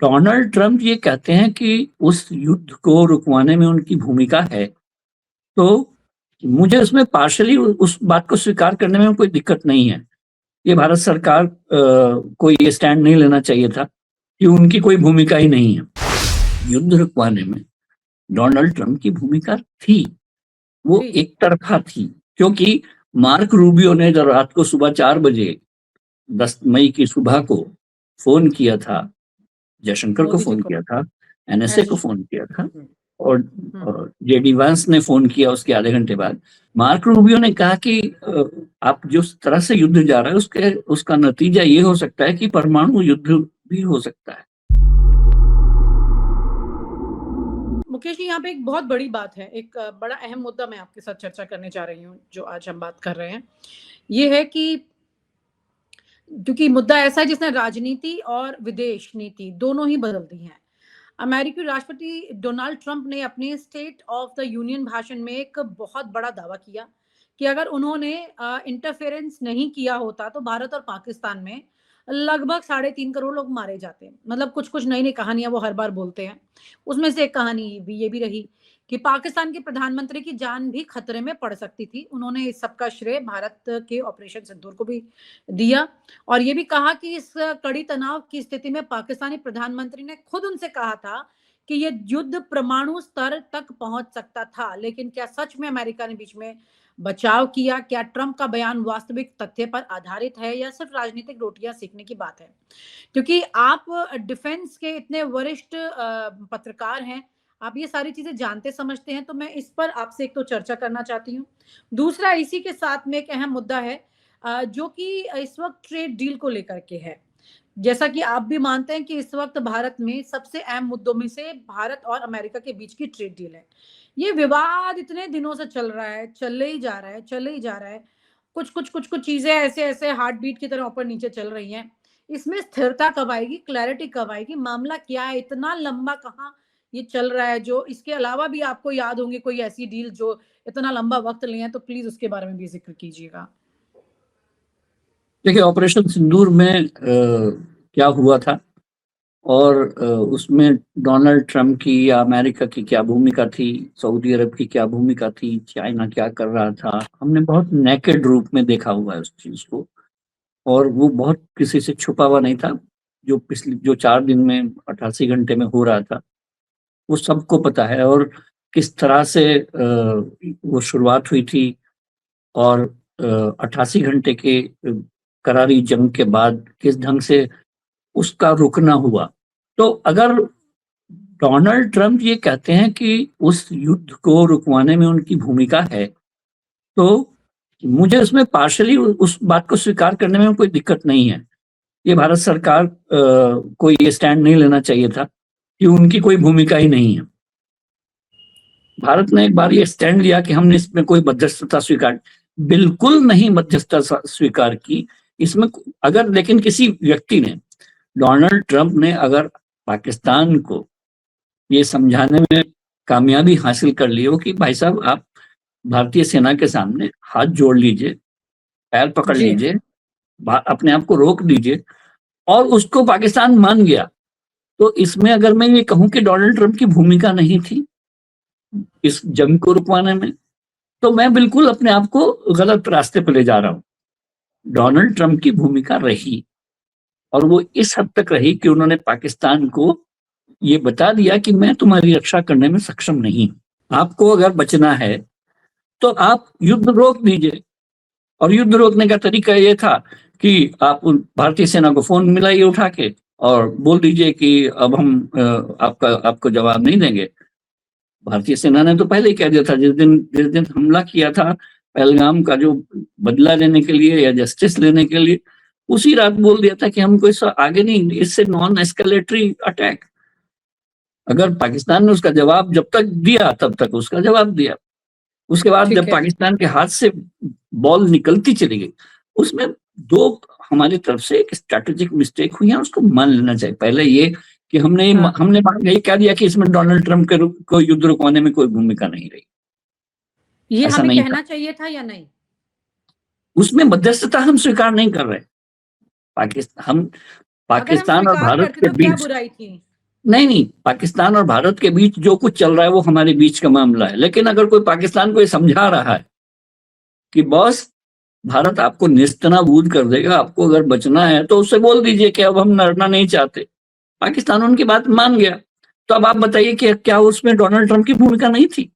Donald Trump ये कहते हैं कि उस युद्ध को रुकवाने में उनकी भूमिका है, तो मुझे उसमें पार्शली उस बात को स्वीकार करने में कोई दिक्कत नहीं है। ये भारत सरकार को ये स्टैंड नहीं लेना चाहिए था कि उनकी कोई भूमिका ही नहीं है। युद्ध रुकवाने में डोनाल्ड ट्रंप की भूमिका थी, वो एक तरफा थी, क्योंकि मार्क रूबियो ने जब रात को सुबह 4 बजे 10 मई की सुबह को फोन किया था, जयशंकर को फोन किया था, एनएसए को फोन किया था और जेडी वांस ने फोन किया उसके आधे घंटे बाद। मार्क रूबियो ने कहा कि आप जिस तरह से युद्ध जा रहा है उसका नतीजा ये हो सकता है कि परमाणु युद्ध भी हो सकता है। मुकेश जी, यहाँ पे एक बहुत बड़ी बात है, एक बड़ा अहम मुद्दा मैं आपके साथ चर्चा करने जा रही हूँ, जो आज हम बात कर रहे हैं। ये है कि क्योंकि मुद्दा ऐसा है जिसने राजनीति और विदेश नीति दोनों ही बदल दी है। अमेरिकी राष्ट्रपति डोनाल्ड ट्रंप ने अपने स्टेट ऑफ द यूनियन भाषण में एक बहुत बड़ा दावा किया कि अगर उन्होंने इंटरफेरेंस नहीं किया होता तो भारत और पाकिस्तान में लगभग 3.5 करोड़ लोग मारे जाते। मतलब कुछ कुछ नई नई कहानियां वो हर बार बोलते हैं। उसमें से एक कहानी ये भी रही कि पाकिस्तान के प्रधानमंत्री की जान भी खतरे में पड़ सकती थी। उन्होंने इस सबका श्रेय भारत के ऑपरेशन सिंदूर को भी दिया और ये भी कहा कि इस कड़ी तनाव की स्थिति में पाकिस्तानी प्रधानमंत्री ने खुद उनसे कहा था कि ये युद्ध परमाणु स्तर तक पहुंच सकता था। लेकिन क्या सच में अमेरिका ने बीच में बचाव किया? क्या ट्रंप का बयान वास्तविक तथ्य पर आधारित है या सिर्फ राजनीतिक रोटियां सेकने की बात है? क्योंकि आप डिफेंस के इतने वरिष्ठ पत्रकार हैं, आप ये सारी चीजें जानते समझते हैं, तो मैं इस पर आपसे एक तो चर्चा करना चाहती हूँ। दूसरा, इसी के साथ में एक अहम मुद्दा है जो कि इस वक्त ट्रेड डील को लेकर के है। जैसा कि आप भी मानते हैं कि इस वक्त भारत में सबसे अहम मुद्दों में से भारत और अमेरिका के बीच की ट्रेड डील है। ये विवाद इतने दिनों से चल रहा है, चले ही जा रहा है, चले ही जा रहा है। कुछ चीजें ऐसे हार्ट बीट की तरह ऊपर नीचे चल रही हैं। इसमें स्थिरता कब आएगी, क्लैरिटी कब आएगी, मामला क्या है, इतना लंबा कहाँ ये चल रहा है? जो इसके अलावा भी आपको याद होंगी कोई ऐसी डील जो इतना लंबा वक्त लिए हैं, तो प्लीज उसके बारे में भी जिक्र कीजिएगा। देखिए, ऑपरेशन सिंदूर में क्या हुआ था और उसमें डोनाल्ड ट्रंप की या अमेरिका की क्या भूमिका थी, सऊदी अरब की क्या भूमिका थी, चाइना क्या कर रहा था, हमने बहुत नेकेड रूप में देखा हुआ है उस चीज को। और वो बहुत किसी से छुपा हुआ नहीं था। जो 4 दिन में 88 घंटे में हो रहा था वो सबको पता है। और किस तरह से वो शुरुआत हुई थी और 88 घंटे के करारी जंग के बाद किस ढंग से उसका रुकना हुआ। तो अगर डोनाल्ड ट्रंप ये कहते हैं कि उस युद्ध को रुकवाने में उनकी भूमिका है, तो मुझे उसमें पार्शली उस बात को स्वीकार करने में कोई दिक्कत नहीं है। ये भारत सरकार को ये स्टैंड नहीं लेना चाहिए था कि उनकी कोई भूमिका ही नहीं है। भारत ने एक बार ये स्टैंड लिया कि हमने इसमें कोई मध्यस्थता स्वीकार, बिल्कुल नहीं मध्यस्थता स्वीकार की इसमें। अगर लेकिन किसी व्यक्ति ने, डोनाल्ड ट्रंप ने अगर पाकिस्तान को ये समझाने में कामयाबी हासिल कर ली हो कि भाई साहब आप भारतीय सेना के सामने हाथ जोड़ लीजिए, पैर पकड़ लीजिए, अपने आप को रोक दीजिए, और उसको पाकिस्तान मान गया, तो इसमें अगर मैं ये कहूं कि डोनाल्ड ट्रंप की भूमिका नहीं थी इस जंग को रुकवाने में, तो मैं बिल्कुल अपने आप को गलत रास्ते पर ले जा रहा हूं। डोनाल्ड ट्रंप की भूमिका रही, और वो इस हद तक रही कि उन्होंने पाकिस्तान को ये बता दिया कि मैं तुम्हारी रक्षा करने में सक्षम नहीं। आपको अगर बचना है तो आप युद्ध रोक दीजिए। और युद्ध रोकने का तरीका ये था कि आप भारतीय सेना को फोन मिलाइए उठा के और बोल दीजिए कि अब हम आपको जवाब नहीं देंगे। भारतीय सेना ने तो पहले ही कह दिया था, जिस दिन हमला किया था पहलगाम का, जो बदला लेने के लिए या जस्टिस लेने के लिए, उसी रात बोल दिया था कि हम कोई आगे नहीं, इससे नॉन एस्केलेटरी अटैक। अगर पाकिस्तान ने उसका जवाब जब तक दिया तब तक उसका जवाब दिया। उसके बाद जब पाकिस्तान के हाथ से बॉल निकलती चली गई, उसमें दो हमारी तरफ से एक स्ट्रैटेजिक मिस्टेक हुई है, उसको मान लेना चाहिए। पहले ये कि हमने ये कह दिया कि इसमें डोनाल्ड ट्रंप को युद्ध रुकवाने में कोई भूमिका नहीं रही। ये हमें कहना चाहिए था या नहीं? उसमें मध्यस्थता हम स्वीकार नहीं कर रहे। पाकिस्तान, हम पाकिस्तान और स्वीकार भारत करते के तो क्या बीच, बुराई थी? नहीं, पाकिस्तान और भारत के बीच जो कुछ चल रहा है वो हमारे बीच का मामला है। लेकिन अगर कोई पाकिस्तान को ये समझा रहा है कि बॉस, भारत आपको नेस्तनाबूद कर देगा, आपको अगर बचना है तो उससे बोल दीजिए कि अब हम लड़ना नहीं चाहते, पाकिस्तान उनकी बात मान गया। तो अब आप बताइए कि क्या उसमें डोनाल्ड ट्रंप की भूमिका नहीं थी?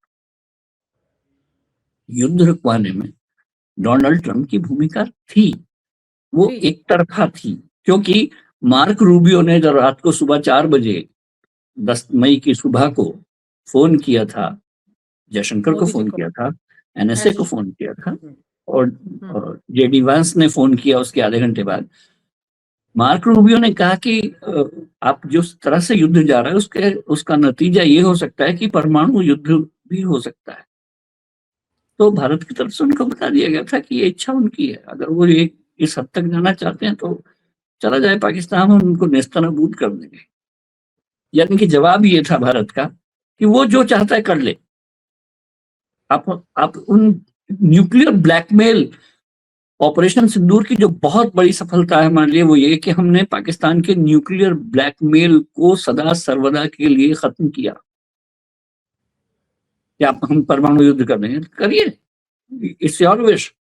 युद्ध रुकवाने में डोनाल्ड ट्रंप की भूमिका थी, वो थी। एक तरफा थी। क्योंकि मार्क रूबियो ने जब रात को सुबह 4 बजे 10 मई की सुबह को फोन किया था, जयशंकर को मोदी जी फोन को। किया था, एनएसए को एस। फोन किया था, हम्म, और जेडी वांस ने फोन किया उसके आधे घंटे बाद। मार्क रूबियो ने कहा कि आप जिस तरह से युद्ध जा रहा है उसका नतीजा ये हो सकता है कि परमाणु युद्ध भी हो सकता है। तो भारत की तरफ से उनको बता दिया गया था कि ये इच्छा उनकी है, अगर वो एक इस हद तक जाना चाहते हैं तो चला जाए पाकिस्तान और उनको नेस्तनाबूद कर देंगे। यानी कि जवाब ये था भारत का कि वो जो चाहता है कर ले। आप उन न्यूक्लियर ब्लैकमेल, ऑपरेशन सिंदूर की जो बहुत बड़ी सफलता है हमारे लिए वो ये कि हमने पाकिस्तान के न्यूक्लियर ब्लैकमेल को सदा सर्वदा के लिए खत्म किया। कि आप हम परमाणु युद्ध कर रहे हैं, करिए, इट्स योर विश।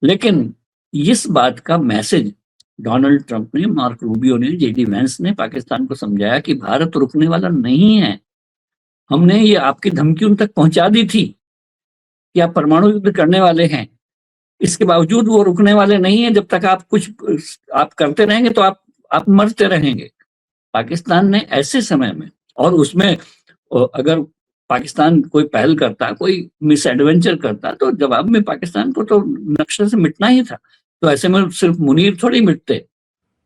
लेकिन इस बात का मैसेज डोनाल्ड ट्रंप ने, मार्क रूबियो ने, जेडी वेंस ने पाकिस्तान को समझाया कि भारत रुकने वाला नहीं है। हमने ये आपकी धमकी उन तक पहुंचा दी थी कि आप परमाणु युद्ध करने वाले हैं, इसके बावजूद वो रुकने वाले नहीं है। जब तक आप कुछ आप करते रहेंगे तो आप मरते रहेंगे। पाकिस्तान ने ऐसे समय में, और उसमें अगर पाकिस्तान कोई पहल करता, कोई मिस एडवेंचर करता, तो जवाब में पाकिस्तान को तो नक्शे से मिटना ही था। तो ऐसे में सिर्फ मुनीर थोड़ी मिटते,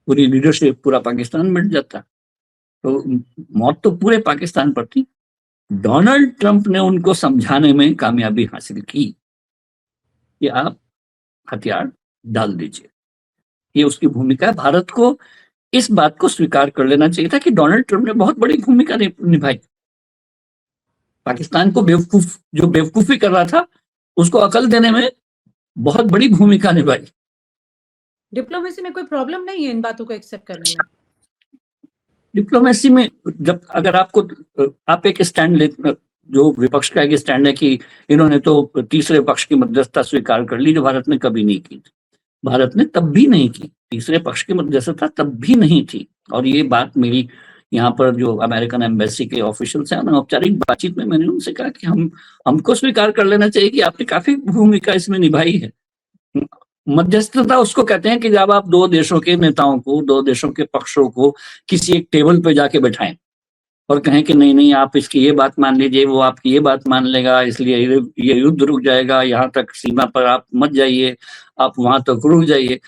पूरी लीडरशिप, पूरा पाकिस्तान मिट जाता। तो मौत तो पूरे पाकिस्तान पर थी। डोनाल्ड ट्रंप ने उनको समझाने में कामयाबी हासिल की कि आप हथियार डाल दीजिए। ये उसकी भूमिका है। भारत को इस बात को स्वीकार कर लेना चाहिए था कि डोनाल्ड ट्रंप ने बहुत बड़ी भूमिका निभाई। पाकिस्तान को बेवकूफी कर रहा था, उसको अकल देने में बहुत बड़ी भूमिका निभाई। डिप्लोमेसी में कोई प्रॉब्लम नहीं है इन बातों को एक्सेप्ट करने में। डिप्लोमेसी में जब अगर आप एक स्टैंड ले, जो विपक्ष का एक स्टैंड है कि इन्होंने तो तीसरे पक्ष की मध्यस्थता स्वीकार कर ली, जो भारत ने कभी नहीं की। भारत ने तब भी नहीं की, तीसरे पक्ष की मध्यस्थता तब भी नहीं थी। और ये बात मेरी यहाँ पर जो अमेरिकन एम्बेसी के ऑफिशियल्स हैं, अनौपचारिक बातचीत में मैंने उनसे कहा कि हमको स्वीकार कर लेना चाहिए कि आपने काफी भूमिका इसमें निभाई है। मध्यस्थता उसको कहते हैं कि जब आप दो देशों के नेताओं को, दो देशों के पक्षों को किसी एक टेबल पे जाके बैठाएं और कहें कि नहीं नहीं, आप इसकी ये बात मान लीजिए, वो आपकी ये बात मान लेगा, इसलिए ये युद्ध रुक जाएगा, यहाँ तक सीमा पर आप मत जाइए, आप वहां तक रुक जाइए,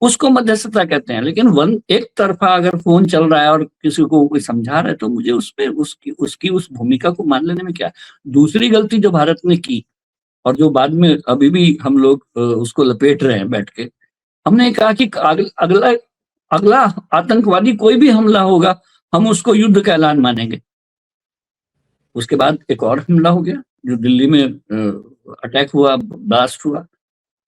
उसको मध्यस्थता कहते हैं। लेकिन एक तरफा अगर फोन चल रहा है और किसी को कोई समझा रहा है तो मुझे उसपे उस भूमिका को मान लेने में क्या है। दूसरी गलती जो भारत ने की, और जो बाद में अभी भी हम लोग उसको लपेट रहे हैं बैठ के, हमने कहा कि अगला अगला आतंकवादी कोई भी हमला होगा, हम उसको युद्ध का ऐलान मानेंगे। उसके बाद एक और हमला हो गया जो दिल्ली में अटैक हुआ, ब्लास्ट हुआ,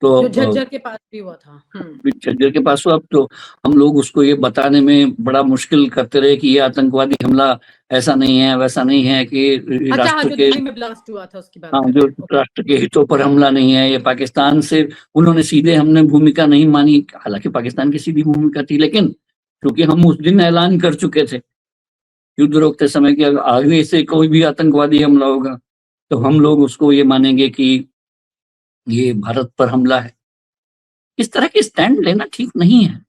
तो जो झज्जर के पास भी हुआ था। झज्जर के पास हुआ। तो हम लोग उसको ये बताने में बड़ा मुश्किल करते रहे कि ये आतंकवादी हमला ऐसा नहीं है, वैसा नहीं है, कि राष्ट्र जो के, दिल्ली में ब्लास्ट हुआ था उसकी बात हाँ, कर जो रहे हैं। राष्ट्र के हितों पर हमला नहीं है, ये पाकिस्तान से उन्होंने सीधे, हमने भूमिका नहीं मानी। हालांकि पाकिस्तान की सीधी भूमिका थी, लेकिन क्योंकि हम उस दिन ऐलान कर चुके थे युद्ध रोकते समय कि अगर आगे से कोई भी आतंकवादी हमला होगा तो हम लोग उसको ये मानेंगे कि ये भारत पर हमला है। इस तरह के स्टैंड लेना ठीक नहीं है।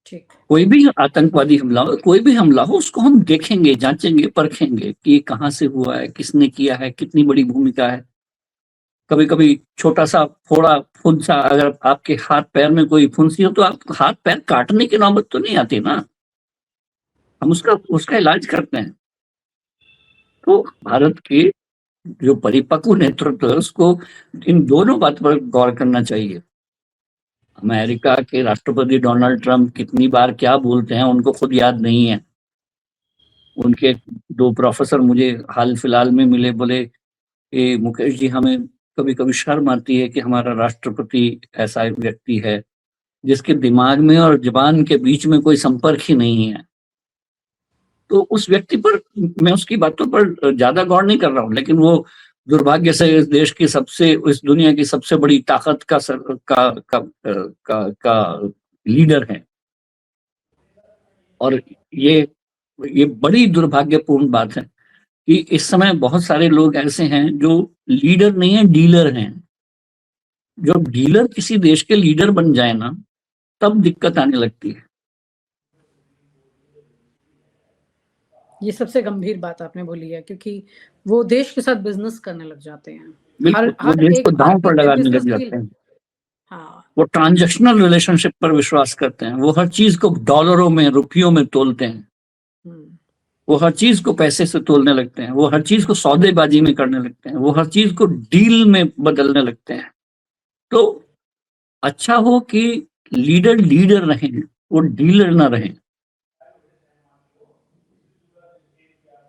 ठीक। कोई भी आतंकवादी हमला हो, कोई भी हमला हो, उसको हम देखेंगे, जांचेंगे, परखेंगे कि ये कहाँ से हुआ है, किसने किया है, कितनी बड़ी भूमिका है। कभी कभी छोटा सा फोड़ा फुंसा, अगर आपके हाथ पैर में कोई फुंसी हो तो आप हाथ पैर काटने की नौबत तो नहीं आती ना, हम उसका इलाज करते हैं। तो भारत के जो परिपक्व नेतृत्व है उसको इन दोनों बात पर गौर करना चाहिए। अमेरिका के राष्ट्रपति डोनाल्ड ट्रंप कितनी बार क्या बोलते हैं उनको खुद याद नहीं है। उनके दो प्रोफेसर मुझे हाल फिलहाल में मिले, बोले कि मुकेश जी, हमें कभी कभी शर्म आती है कि हमारा राष्ट्रपति ऐसा एक व्यक्ति है जिसके दिमाग में और जुबान के बीच में कोई संपर्क ही नहीं है, तो उस व्यक्ति पर मैं उसकी बातों पर ज्यादा गौर नहीं कर रहा हूं, लेकिन वो दुर्भाग्य से इस देश की सबसे, इस दुनिया की सबसे बड़ी ताकत का लीडर है। और ये बड़ी दुर्भाग्यपूर्ण बात है कि इस समय बहुत सारे लोग ऐसे हैं जो लीडर नहीं है, डीलर हैं। जब डीलर किसी देश के लीडर बन जाए ना, तब दिक्कत आने लगती है। ये सबसे गंभीर बात आपने बोली है, क्योंकि वो देश के साथ बिजनेस करने लग जाते हैं। बिल्कुल, वो देश को दांव पर लगाने लग जाते हैं। हाँ, वो ट्रांजैक्शनल रिलेशनशिप पर विश्वास करते हैं, वो हर चीज को डॉलरों में, रुपयों में तोलते हैं, वो हर चीज को पैसे से तोलने लगते हैं, वो हर चीज को सौदेबाजी में करने लगते हैं, वो हर चीज को डील में बदलने लगते हैं। तो अच्छा हो कि लीडर लीडर रहें, वो डीलर ना रहें।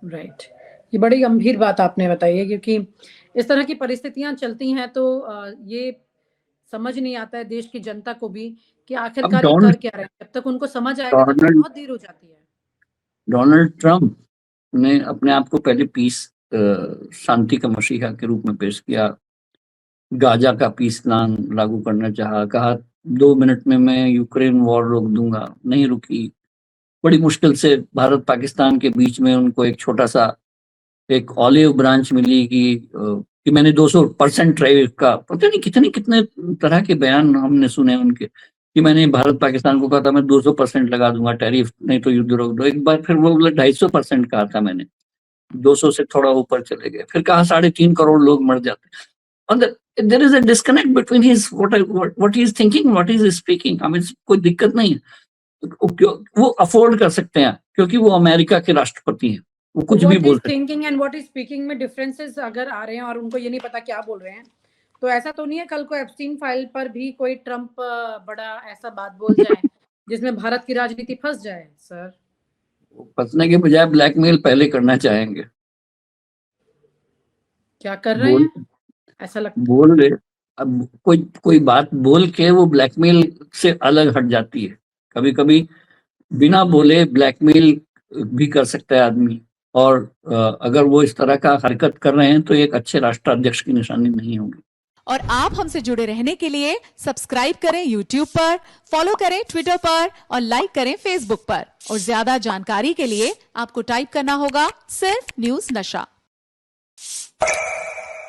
राइट, ये बड़ी गंभीर बात आपने बताई है, क्योंकि इस तरह की परिस्थितियां चलती हैं तो ये समझ नहीं आता है देश की जनता को भी कि आखिरकार ये कर क्या रहे हैं। जब तक उनको समझ आएगा तब तक बहुत देर हो जाती है। डोनाल्ड ट्रंप ने अपने आप को पहले पीस, शांति का मसीहा के रूप में पेश किया, गाजा का पीस प्लान लागू करना चाहा, कहा 2 मिनट में मैं यूक्रेन वॉर रोक दूंगा, नहीं रुकी। बड़ी मुश्किल से भारत पाकिस्तान के बीच में उनको एक छोटा सा एक ऑलिव ब्रांच मिली कि मैंने 200% टैरिफ का, पता नहीं कितने कितने तरह के बयान हमने सुने उनके, कि मैंने भारत पाकिस्तान को कहा था मैं 200% लगा दूंगा टैरिफ, नहीं तो युद्ध रोक दो। एक बार फिर वो बोले 250% कहा था मैंने, 200 से थोड़ा ऊपर चले गए। फिर कहा 3.5 करोड़ लोग मर जाते। और there is a disconnect between his what he is thinking, what he is speaking. हमें कोई दिक्कत नहीं है, वो अफोर्ड कर सकते हैं क्योंकि वो अमेरिका के राष्ट्रपति हैं, वो कुछ भी बोल सकते हैं। Thinking and what is speaking में डिफरेंसेस अगर आ रहे हैं और उनको ये नहीं पता क्या बोल रहे हैं, तो ऐसा तो नहीं है कल को एप्स्टीन फाइल पर भी कोई ट्रंप बड़ा ऐसा बात बोल जाए जिसमें भारत की राजनीति फंस जाए। सर, फंसने के बजाय ब्लैकमेल पहले करना चाहेंगे। क्या कर रहे हैं ऐसा लगता है। बोल रहे, अब कोई बात बोल के वो ब्लैकमेल से अलग हट जाती है। कभी कभी बिना बोले ब्लैकमेल भी कर सकता है आदमी, और अगर वो इस तरह का हरकत कर रहे हैं तो एक अच्छे राष्ट्राध्यक्ष की निशानी नहीं होगी। और आप हमसे जुड़े रहने के लिए सब्सक्राइब करें YouTube पर, फॉलो करें Twitter पर और लाइक करें Facebook पर। और ज्यादा जानकारी के लिए आपको टाइप करना होगा सिर्फ न्यूज़ नशा।